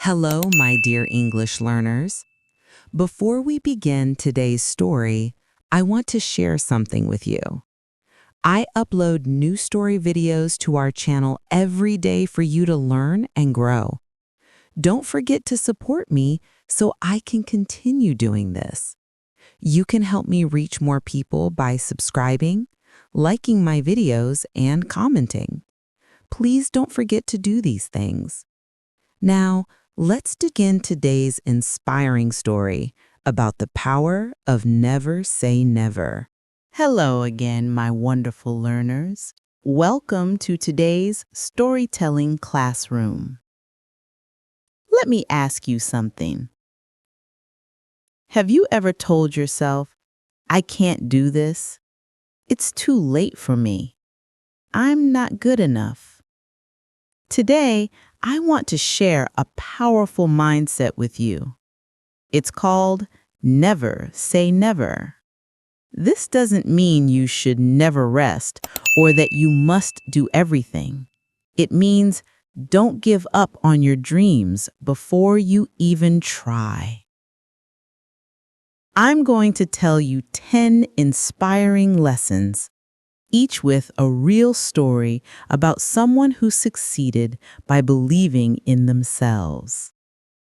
Hello, my dear English learners. Before we begin today's story, I want to share something with you. I upload new story videos to our channel every day for you to learn and grow. Don't forget to support me so I can continue doing this. You can help me reach more people by subscribing, liking my videos, and commenting. Please don't forget to do these things. Now, let's begin today's inspiring story about the power of never say never. Hello again, my wonderful learners. Welcome to today's storytelling classroom. Let me ask you something. Have you ever told yourself, I can't do this? It's too late for me. I'm not good enough. Today, I want to share a powerful mindset with you. It's called never say never. This doesn't mean you should never rest or that you must do everything. It means don't give up on your dreams before you even try. I'm going to tell you 10 inspiring lessons, each with a real story about someone who succeeded by believing in themselves.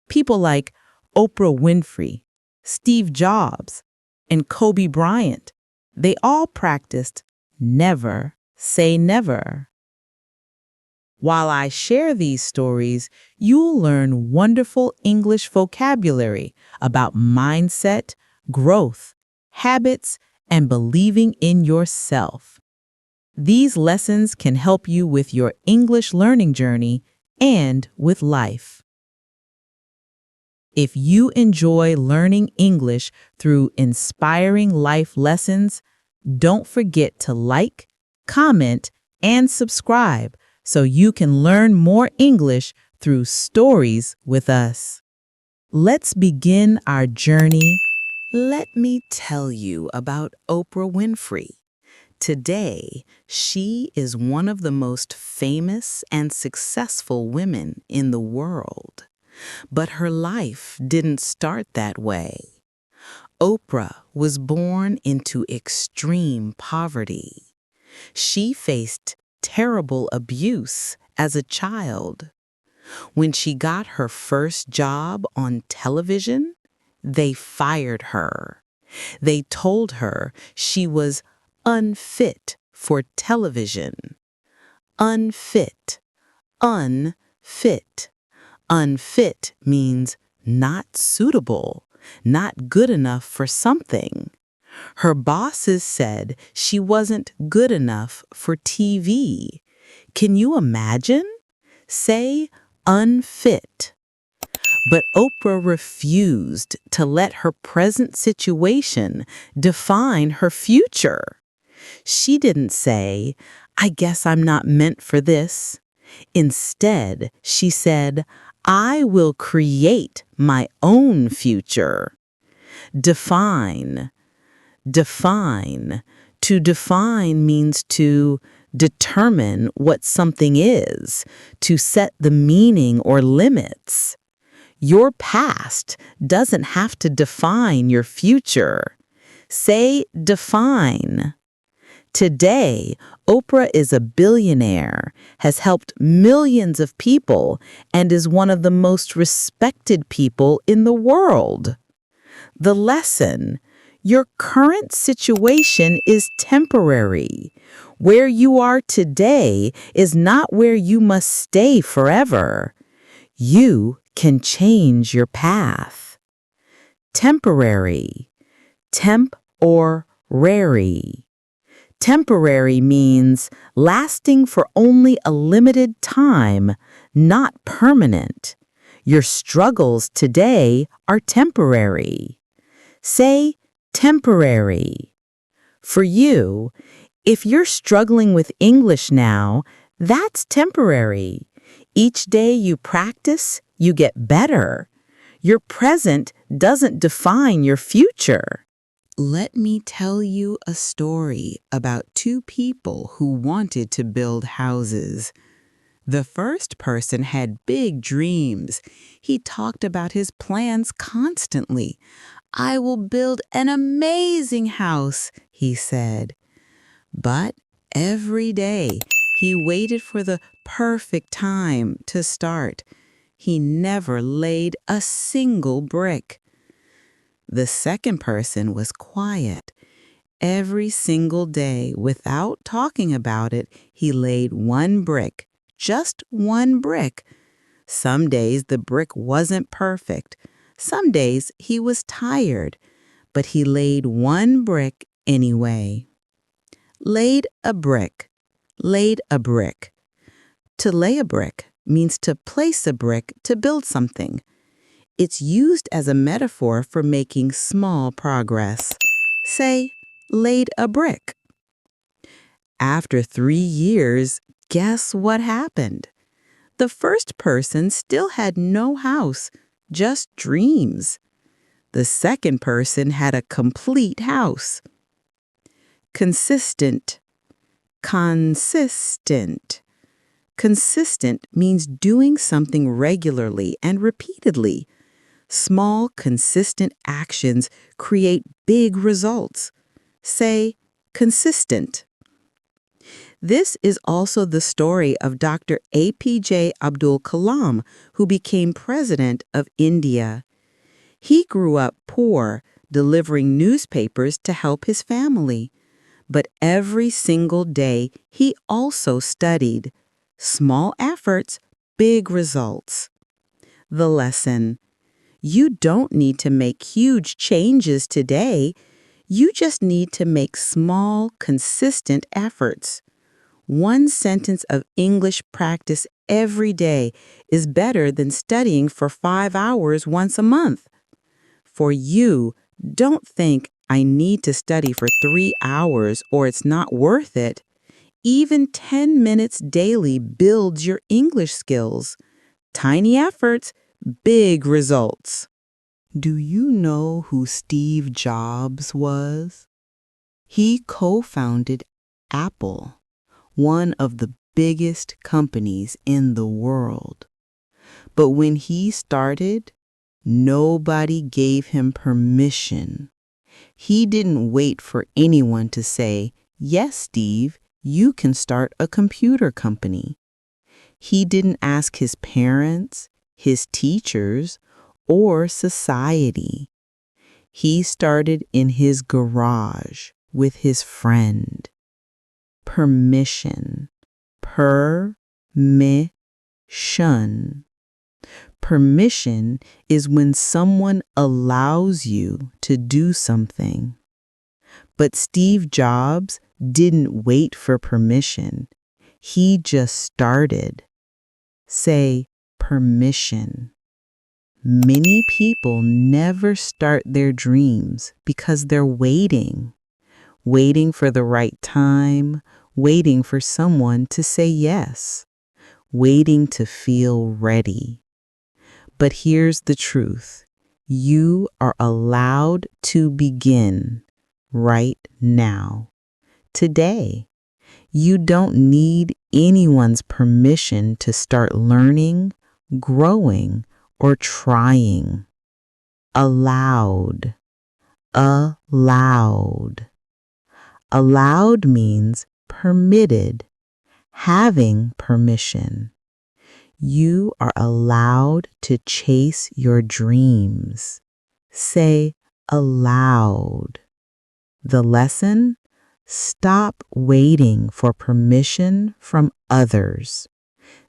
People like Oprah Winfrey, Steve Jobs, and Kobe Bryant, they all practiced never say never. While I share these stories, you'll learn wonderful English vocabulary about mindset, growth, habits, and believing in yourself. These lessons can help you with your English learning journey and with life. If you enjoy learning English through inspiring life lessons, don't forget to like, comment, and subscribe so you can learn more English through stories with us. Let's begin our journey. Let me tell you about Oprah Winfrey. Today, she is one of the most famous and successful women in the world. But her life didn't start that way. Oprah was born into extreme poverty. She faced terrible abuse as a child. When she got her first job on television, they fired her. They told her she was unfit for television. Unfit. Unfit. Unfit means not suitable, not good enough for something. Her bosses said she wasn't good enough for TV. Can you imagine? Say unfit. But Oprah refused to let her present situation define her future. She didn't say, I guess I'm not meant for this. Instead, she said, I will create my own future. Define. Define. To define means to determine what something is, to set the meaning or limits. Your past doesn't have to define your future. Say define. Today, Oprah is a billionaire, has helped millions of people, and is one of the most respected people in the world. The lesson: your current situation is temporary. Where you are today is not where you must stay forever. You can change your path. Temporary. Temp or rary. Temporary means lasting for only a limited time, not permanent. Your struggles today are temporary. Say temporary. For you, if you're struggling with English now, that's temporary. Each day you practice, you get better. Your present doesn't define your future. Let me tell you a story about two people who wanted to build houses. The first person had big dreams. He talked about his plans constantly. "I will build an amazing house," he said. But every day, he waited for the perfect time to start. He never laid a single brick. The second person was quiet. Every single day, without talking about it, he laid one brick, just one brick. Some days the brick wasn't perfect. Some days he was tired, but he laid one brick anyway. Laid a brick. Laid a brick. To lay a brick means to place a brick to build something. It's used as a metaphor for making small progress. Say, laid a brick. After 3 years, guess what happened? The first person still had no house, just dreams. The second person had a complete house. Consistent. Consistent. Consistent means doing something regularly and repeatedly. Small, consistent actions create big results. Say, consistent. This is also the story of Dr. APJ Abdul Kalam, who became president of India. He grew up poor, delivering newspapers to help his family. But every single day, he also studied. Small efforts, big results. The lesson: you don't need to make huge changes today. You just need to make small, consistent efforts. One sentence of English practice every day is better than studying for 5 hours once a month. For you, don't think, "I need to study for 3 hours or it's not worth it." Even 10 minutes daily builds your English skills. Tiny efforts, big results. Do you know who Steve Jobs was? He co-founded Apple, one of the biggest companies in the world. But when he started, nobody gave him permission. He didn't wait for anyone to say, "Yes, Steve, you can start a computer company." He didn't ask his parents, his teachers, or society. He started in his garage with his friend. Permission. Permission. Permission is when someone allows you to do something. But Steve Jobs didn't wait for permission. He just started. Say, permission. Many people never start their dreams because they're waiting for the right time, waiting for someone to say yes, waiting to feel ready. But here's the truth. You are allowed to begin right now, today. You don't need anyone's permission to start learning, growing, or trying. Allowed. Allowed. Allowed means permitted, having permission. You are allowed to chase your dreams. Say aloud. The lesson: stop waiting for permission from others.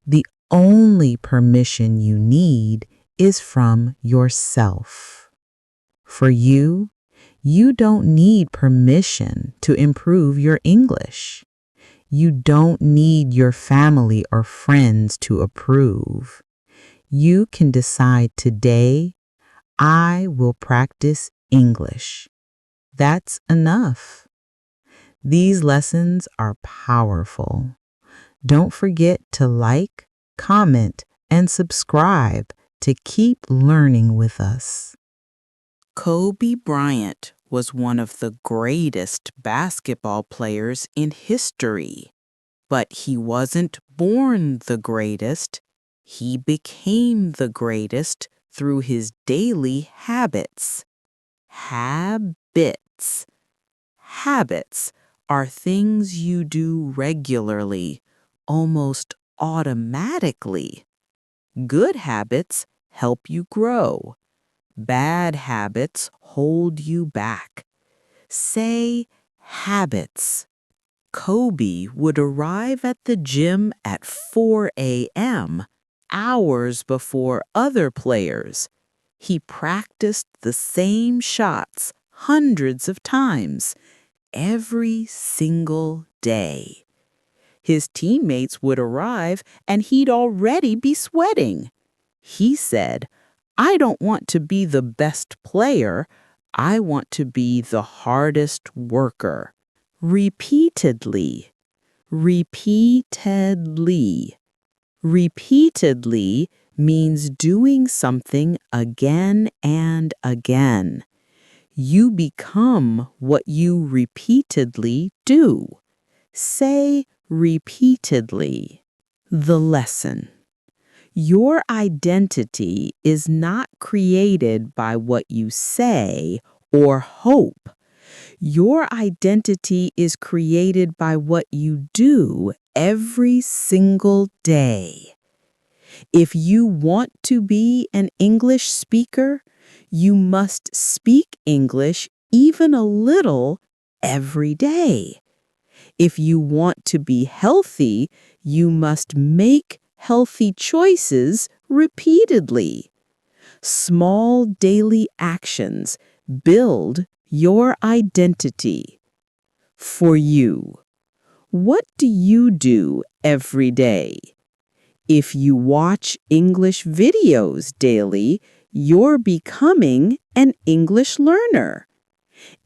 The only permission you need is from yourself. For you, you don't need permission to improve your English. You don't need your family or friends to approve. You can decide today, "I will practice English." That's enough. These lessons are powerful. Don't forget to like, comment, and subscribe to keep learning with us. Kobe Bryant was one of the greatest basketball players in history. But he wasn't born the greatest. He became the greatest through his daily habits. Habits. Habits are things you do regularly, almost automatically. Good habits help you grow. Bad habits hold you back. Say habits. Kobe would arrive at the gym at 4 a.m., hours before other players. He practiced the same shots hundreds of times, every single day. His teammates would arrive and he'd already be sweating. He said, "I don't want to be the best player. I want to be the hardest worker." Repeatedly, repeatedly. Repeatedly means doing something again and again. You become what you repeatedly do. Say repeatedly. The lesson. Your identity is not created by what you say or hope. Your identity is created by what you do every single day. If you want to be an English speaker, you must speak English even a little every day. If you want to be healthy, you must make healthy choices repeatedly. Small daily actions build your identity. For you, what do you do every day? If you watch English videos daily, you're becoming an English learner.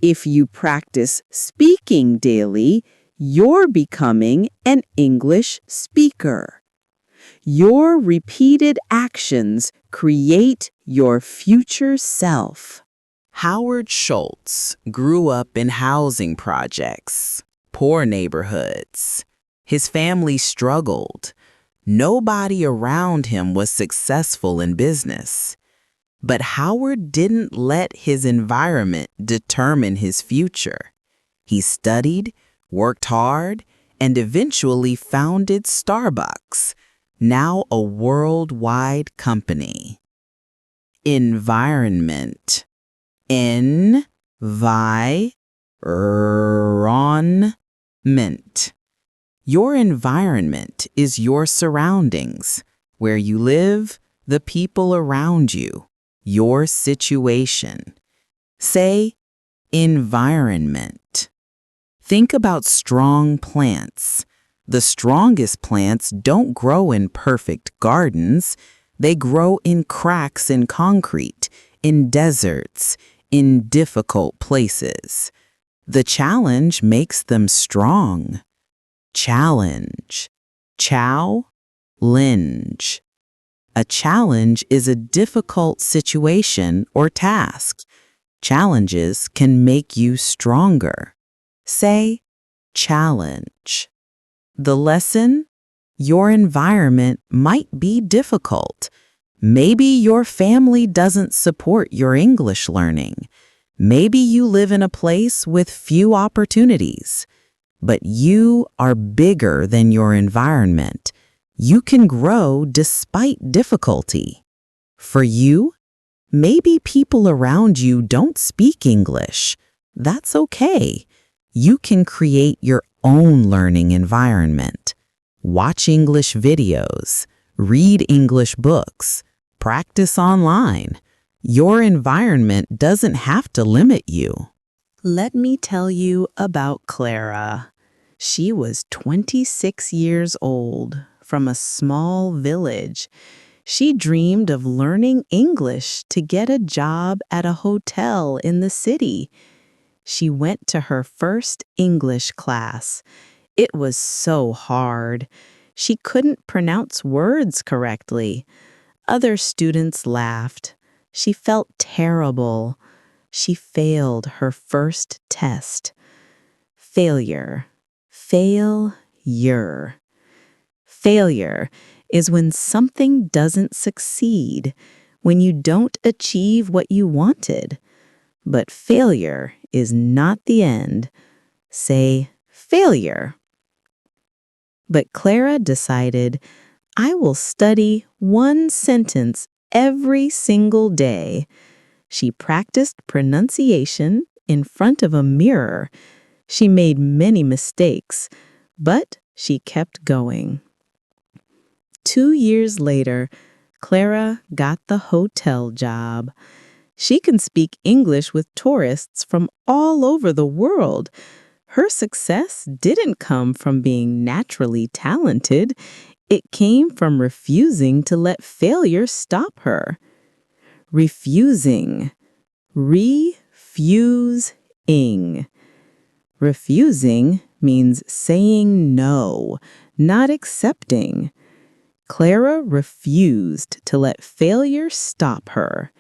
If you practice speaking daily, you're becoming an English speaker. Your repeated actions create your future self. Howard Schultz grew up in housing projects, poor neighborhoods. His family struggled. Nobody around him was successful in business. But Howard didn't let his environment determine his future. He studied, worked hard, and eventually founded Starbucks, now a worldwide company. Environment. Environment. Your environment is your surroundings, where you live, the people around you, your situation. Say, environment. Think about strong plants. The strongest plants don't grow in perfect gardens. They grow in cracks in concrete, in deserts, in difficult places. The challenge makes them strong. Challenge. Challenge. A challenge is a difficult situation or task. Challenges can make you stronger. Say, challenge. The lesson? Your environment might be difficult. Maybe your family doesn't support your English learning. Maybe you live in a place with few opportunities. But you are bigger than your environment. You can grow despite difficulty. For you, maybe people around you don't speak English. That's okay. You can create your own learning environment. Watch English videos, read English books, practice online. Your environment doesn't have to limit you. Let me tell you about Clara. She was 26 years old, from a small village. She dreamed of learning English to get a job at a hotel in the city. She went to her first English class. It was so hard. She couldn't pronounce words correctly. Other students laughed. She felt terrible. She failed her first test. Failure. Failure. Failure. Failure is when something doesn't succeed, when you don't achieve what you wanted. But failure is not the end. Say failure. But Clara decided, I will study one sentence every single day. She practiced pronunciation in front of a mirror. She made many mistakes, but she kept going. 2 years later, Clara got the hotel job. She can speak English with tourists from all over the world. Her success didn't come from being naturally talented. It came from refusing to let failure stop her. Refusing. Refusing. Refusing means saying no, not accepting. Clara refused to let failure stop her.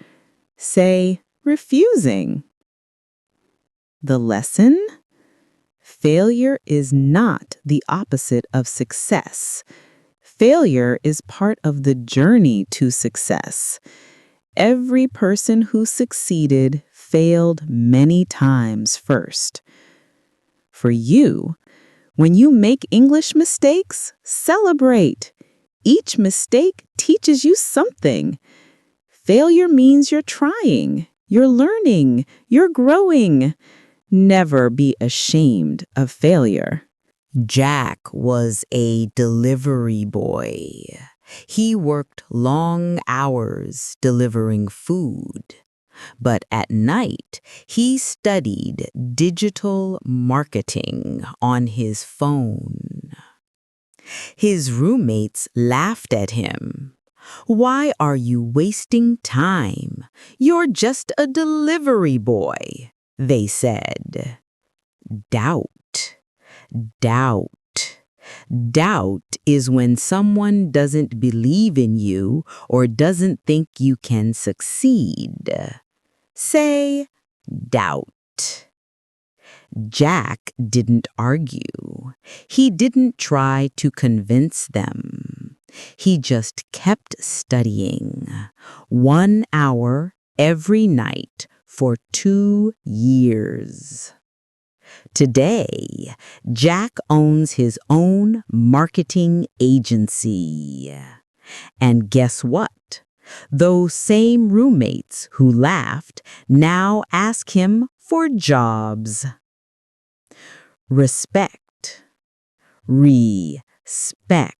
Say refusing. The lesson? Failure is not the opposite of success. Failure is part of the journey to success. Every person who succeeded failed many times first. For you, when you make English mistakes, celebrate. Each mistake teaches you something. Failure means you're trying, you're learning, you're growing. Never be ashamed of failure. Jack was a delivery boy. He worked long hours delivering food. But at night, he studied digital marketing on his phone. His roommates laughed at him. "Why are you wasting time? You're just a delivery boy," they said. Doubt. Doubt. Doubt is when someone doesn't believe in you or doesn't think you can succeed. Say doubt. Jack didn't argue. He didn't try to convince them. He just kept studying. 1 hour every night for 2 years. Today, Jack owns his own marketing agency. And guess what? Those same roommates who laughed now ask him for jobs. Respect. Respect.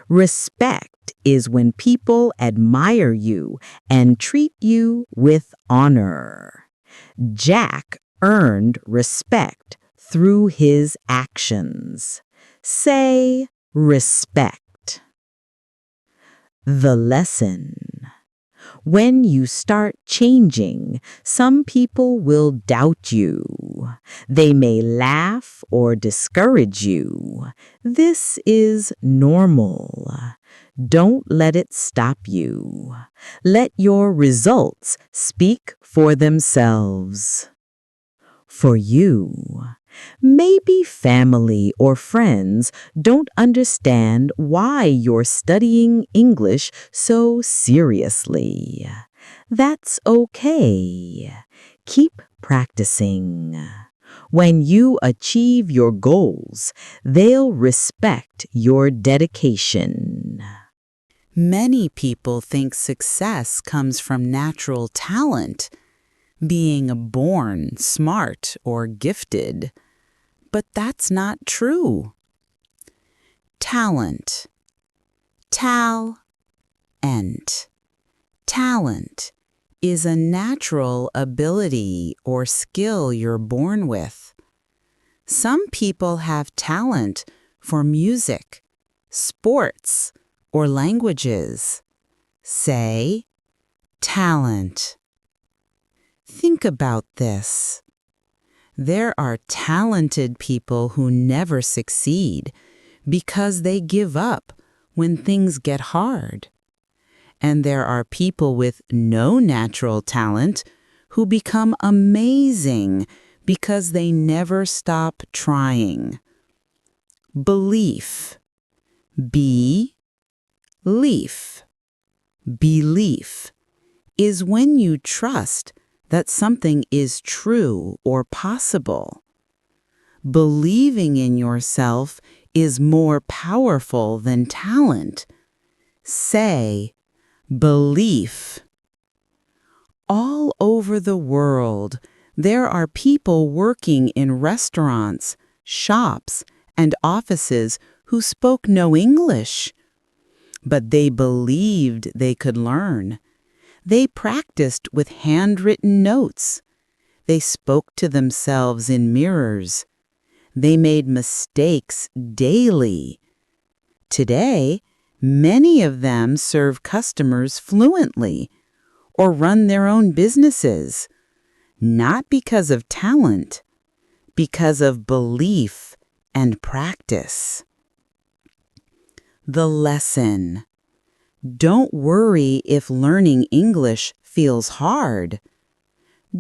Respect is when people admire you and treat you with honor. Jack earned respect through his actions. Say respect. The lesson. When you start changing, some people will doubt you. They may laugh or discourage you. This is normal. Don't let it stop you. Let your results speak for themselves. For you, maybe family or friends don't understand why you're studying English so seriously. That's okay. Keep practicing. When you achieve your goals, they'll respect your dedication. Many people think success comes from natural talent, being born smart or gifted. But that's not true. Talent. Talent. Talent is a natural ability or skill you're born with. Some people have talent for music, sports, or languages. Say talent. Think about this. There are talented people who never succeed because they give up when things get hard. And there are people with no natural talent who become amazing because they never stop trying. Belief. Be-leaf. Belief is when you trust that something is true or possible. Believing in yourself is more powerful than talent. Say, belief. All over the world, there are people working in restaurants, shops, and offices who spoke no English. But they believed they could learn. They practiced with handwritten notes. They spoke to themselves in mirrors. They made mistakes daily. Today, many of them serve customers fluently or run their own businesses, not because of talent, because of belief and practice. The lesson. Don't worry if learning English feels hard.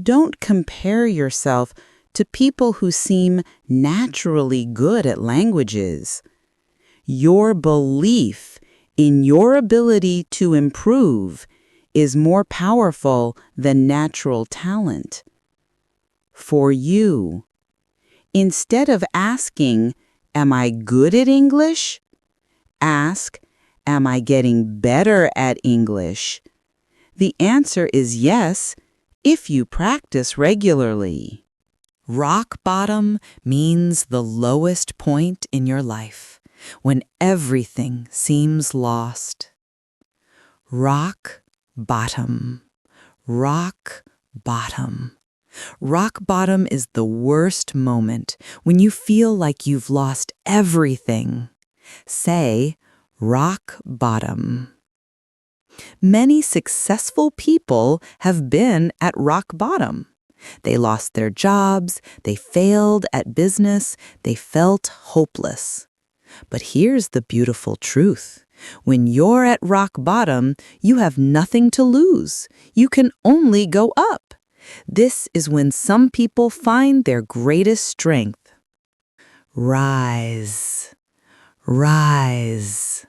Don't compare yourself to people who seem naturally good at languages. Your belief in your ability to improve is more powerful than natural talent. For you, instead of asking, "Am I good at English?" ask, "Am I getting better at English?" The answer is yes, if you practice regularly. Rock bottom means the lowest point in your life, when everything seems lost. Rock bottom. Rock bottom. Rock bottom is the worst moment when you feel like you've lost everything. Say, rock bottom. Many successful people have been at rock bottom. They lost their jobs, they failed at business, they felt hopeless. But here's the beautiful truth. When you're at rock bottom, you have nothing to lose. You can only go up. This is when some people find their greatest strength. Rise. Rise.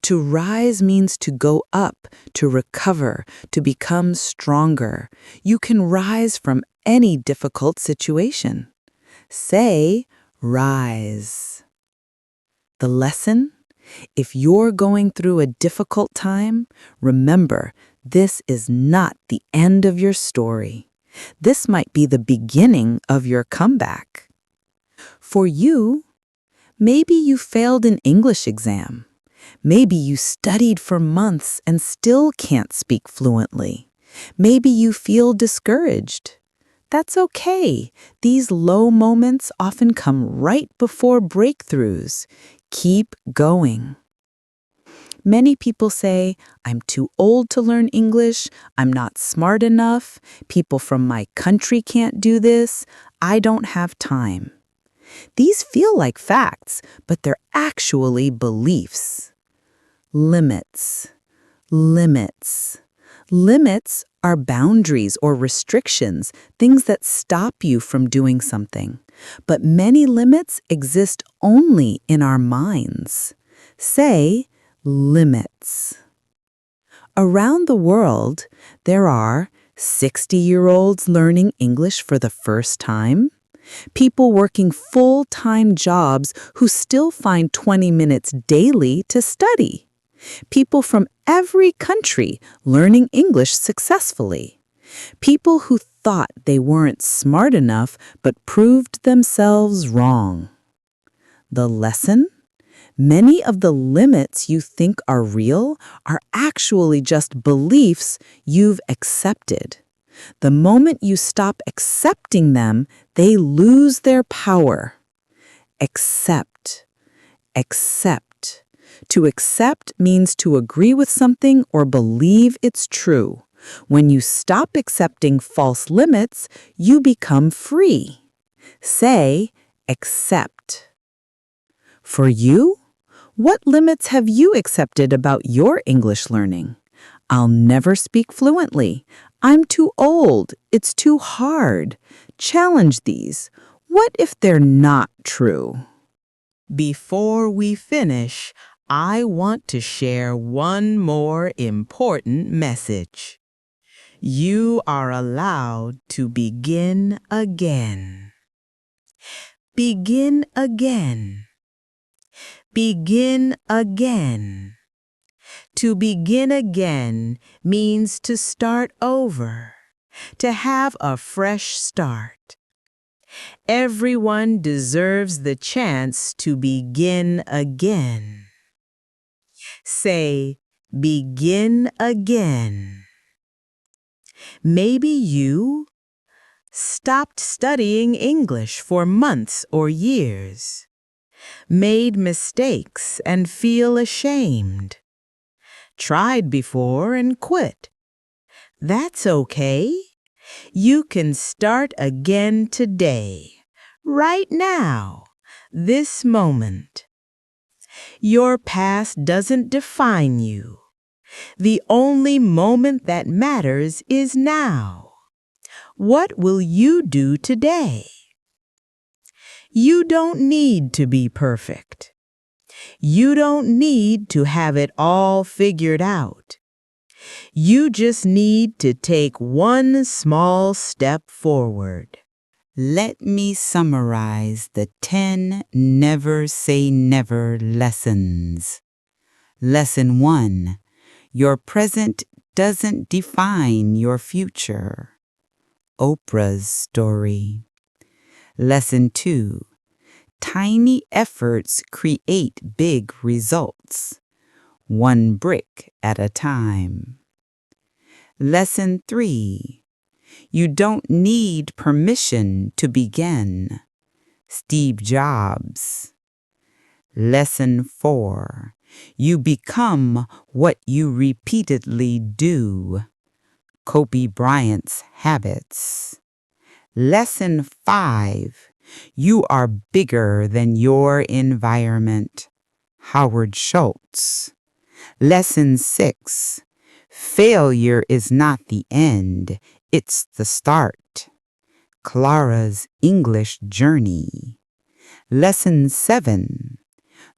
To rise means to go up, to recover, to become stronger. You can rise from any difficult situation. Say, rise. The lesson? If you're going through a difficult time, remember, this is not the end of your story. This might be the beginning of your comeback. For you, maybe you failed an English exam. Maybe you studied for months and still can't speak fluently. Maybe you feel discouraged. That's okay. These low moments often come right before breakthroughs. Keep going. Many people say, "I'm too old to learn English, I'm not smart enough, people from my country can't do this, I don't have time." These feel like facts, but they're actually beliefs. Limits. Limits. Limits are boundaries or restrictions, things that stop you from doing something. But many limits exist only in our minds. Say, limits. Around the world, there are 60-year-olds learning English for the first time, people working full-time jobs who still find 20 minutes daily to study, people from every country learning English successfully, people who thought they weren't smart enough but proved themselves wrong. The lesson? Many of the limits you think are real are actually just beliefs you've accepted. The moment you stop accepting them, they lose their power. Accept. Accept. To accept means to agree with something or believe it's true. When you stop accepting false limits, you become free. Say, accept. For you? What limits have you accepted about your English learning? I'll never speak fluently. I'm too old. It's too hard. Challenge these. What if they're not true? Before we finish, I want to share one more important message. You are allowed to begin again. Begin again. Begin again. To begin again means to start over, to have a fresh start. Everyone deserves the chance to begin again. Say, begin again. Maybe you stopped studying English for months or years, made mistakes and feel ashamed, tried before and quit. That's okay. You can start again today, right now, this moment. Your past doesn't define you. The only moment that matters is now. What will you do today? You don't need to be perfect. You don't need to have it all figured out. You just need to take one small step forward. Let me summarize the 10 Never Say Never lessons. Lesson 1. Your present doesn't define your future. Oprah's story. Lesson 2. Tiny efforts create big results. One brick at a time. Lesson 3. You don't need permission to begin. Steve Jobs. Lesson 4. You become what you repeatedly do. Kobe Bryant's habits. Lesson 5. You are bigger than your environment. Howard Schultz. Lesson 6. Failure is not the end, it's the start. Clara's English Journey. Lesson 7.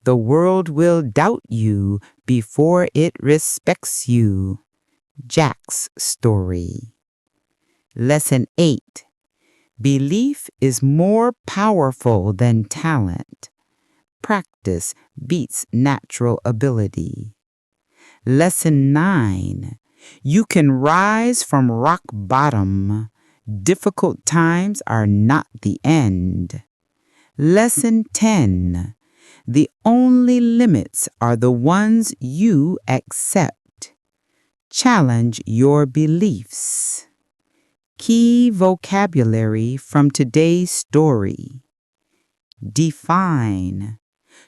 The world will doubt you before it respects you. Jack's story. Lesson 8. Belief is more powerful than talent. Practice beats natural ability. Lesson 9. You can rise from rock bottom. Difficult times are not the end. Lesson 10. The only limits are the ones you accept. Challenge your beliefs. Key vocabulary from today's story. Define.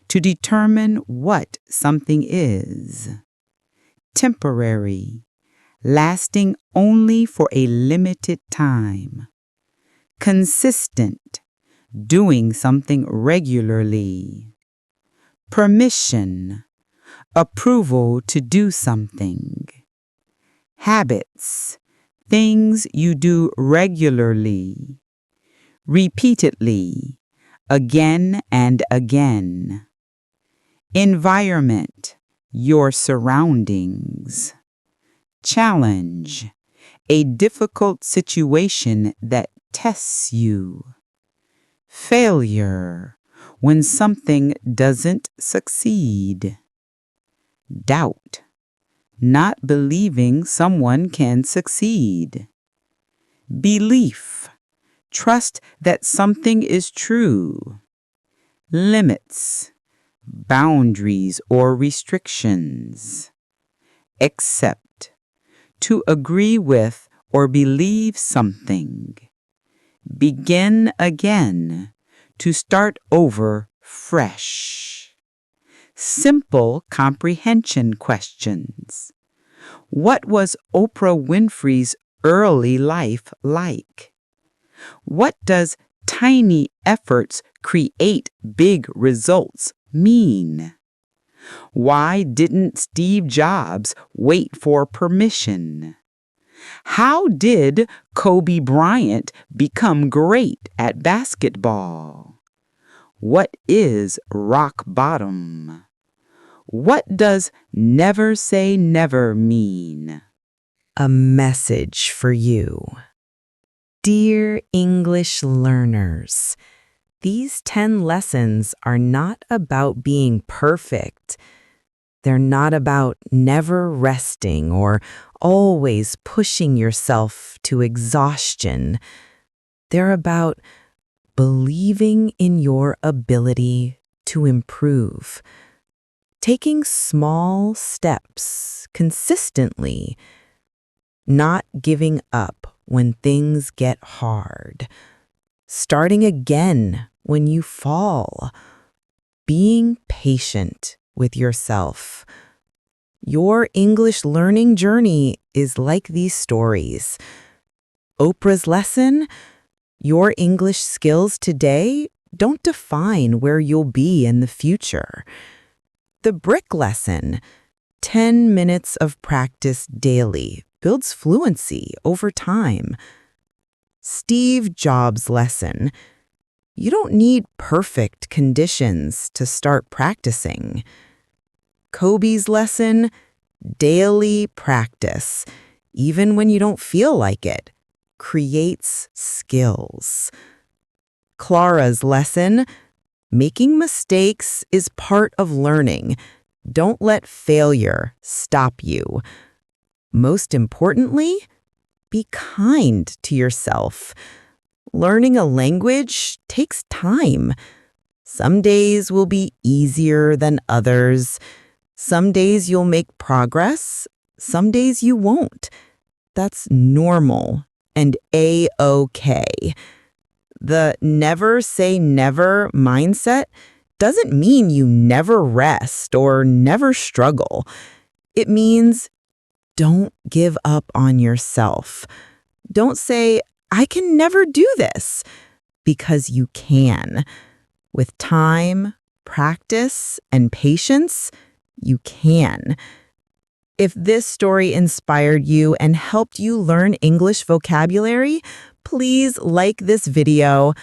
To determine what something is. Temporary. Lasting only for a limited time. Consistent. Doing something regularly. Permission. Approval to do something. Habits. Things you do regularly. Repeatedly. Again and again. Environment. Your surroundings. Challenge. A difficult situation that tests you. Failure. When something doesn't succeed. Doubt. Not believing someone can succeed. Belief. Trust that something is true. Limits. Boundaries or restrictions. Accept. To agree with or believe something. Begin again. To start over fresh. Simple comprehension questions. What was Oprah Winfrey's early life like? What does tiny efforts create big results mean? Why didn't Steve Jobs wait for permission? How did Kobe Bryant become great at basketball? What is rock bottom? What does never say never mean? A message for you. Dear English learners, these 10 lessons are not about being perfect. They're not about never resting or always pushing yourself to exhaustion. They're about believing in your ability to improve, taking small steps consistently, not giving up when things get hard, starting again when you fall, being patient with yourself. Your English learning journey is like these stories. Oprah's lesson: your English skills today don't define where you'll be in the future. The brick lesson: 10 minutes of practice daily builds fluency over time. Steve Jobs' lesson: you don't need perfect conditions to start practicing. Kobe's lesson: daily practice, even when you don't feel like it, creates skills. Clara's lesson: making mistakes is part of learning. Don't let failure stop you. Most importantly, be kind to yourself. Learning a language takes time. Some days will be easier than others. Some days you'll make progress. Some days you won't. That's normal and A-OK. The never say never mindset doesn't mean you never rest or never struggle. It means don't give up on yourself. Don't say, I can never do this, because you can. With time, practice, and patience, you can. If this story inspired you and helped you learn English vocabulary, please like this video,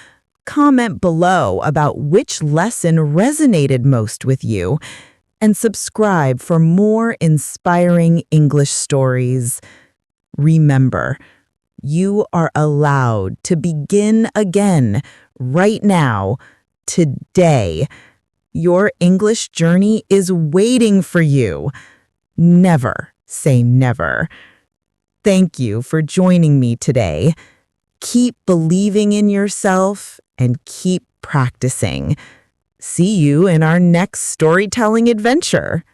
comment below about which lesson resonated most with you, and subscribe for more inspiring English stories. Remember, you are allowed to begin again right now, today. Your English journey is waiting for you. Never say never. Thank you for joining me today. Keep believing in yourself and keep practicing. See you in our next storytelling adventure.